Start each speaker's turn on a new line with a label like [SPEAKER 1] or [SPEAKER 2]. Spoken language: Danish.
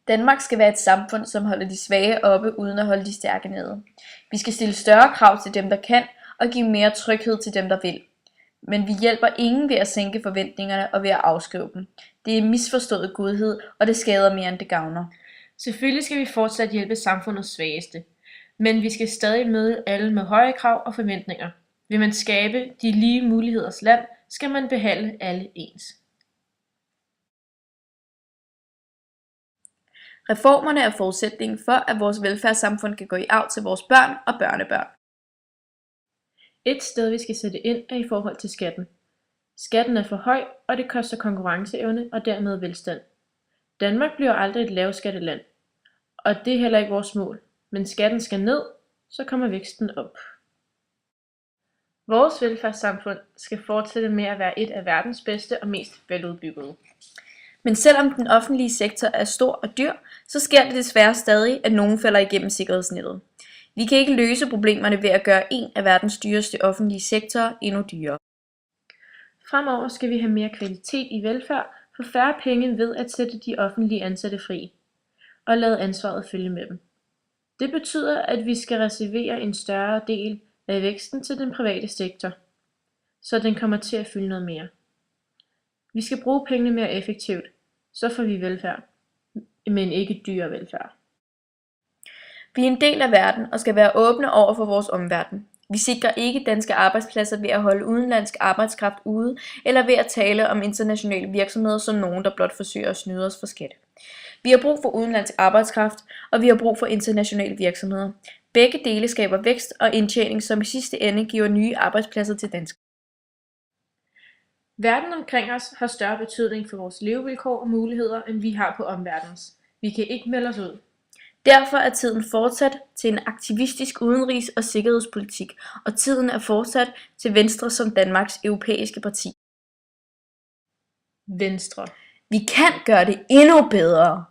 [SPEAKER 1] Danmark skal være et samfund, som holder de svage oppe uden at holde de stærke nede. Vi skal stille større krav til dem, der kan, og give mere tryghed til dem, der vil. Men vi hjælper ingen ved at sænke forventningerne og ved at afskrive dem. Det er misforstået godhed, og det skader mere end det gavner.
[SPEAKER 2] Selvfølgelig skal vi fortsat hjælpe samfundets svageste, men vi skal stadig møde alle med høje krav og forventninger. Vil man skabe de lige muligheders land, skal man behandle alle ens.
[SPEAKER 1] Reformerne er forudsætningen for, at vores velfærdssamfund kan gå i arv til vores børn og børnebørn.
[SPEAKER 2] Et sted, vi skal sætte ind, er i forhold til skatten. Skatten er for høj, og det koster konkurrenceevne og dermed velstand. Danmark bliver aldrig et lavskatteland, og det er heller ikke vores mål. Men skatten skal ned, så kommer væksten op. Vores velfærdssamfund skal fortsætte med at være et af verdens bedste og mest veludbyggede.
[SPEAKER 1] Men selvom den offentlige sektor er stor og dyr, så sker det desværre stadig, at nogen falder igennem sikkerhedsnettet. Vi kan ikke løse problemerne ved at gøre en af verdens dyreste offentlige sektorer endnu dyrere.
[SPEAKER 2] Fremover skal vi have mere kvalitet i velfærd for færre penge ved at sætte de offentlige ansatte fri og lade ansvaret følge med dem. Det betyder, at vi skal reservere en større del af væksten til den private sektor, så den kommer til at fylde noget mere. Vi skal bruge pengene mere effektivt, så får vi velfærd, men ikke dyre velfærd.
[SPEAKER 1] Vi er en del af verden og skal være åbne over for vores omverden. Vi sikrer ikke danske arbejdspladser ved at holde udenlandsk arbejdskraft ude, eller ved at tale om internationale virksomheder som nogen, der blot forsøger at snyde os for skat. Vi har brug for udenlandsk arbejdskraft, og vi har brug for internationale virksomheder. Begge dele skaber vækst og indtjening, som i sidste ende giver nye arbejdspladser til danskere.
[SPEAKER 2] Verden omkring os har større betydning for vores levevilkår og muligheder, end vi har på omverdens. Vi kan ikke melde os ud.
[SPEAKER 1] Derfor er tiden fortsat til en aktivistisk udenrigs- og sikkerhedspolitik, og tiden er fortsat til Venstre som Danmarks europæiske parti.
[SPEAKER 2] Venstre.
[SPEAKER 1] Vi kan gøre det endnu bedre.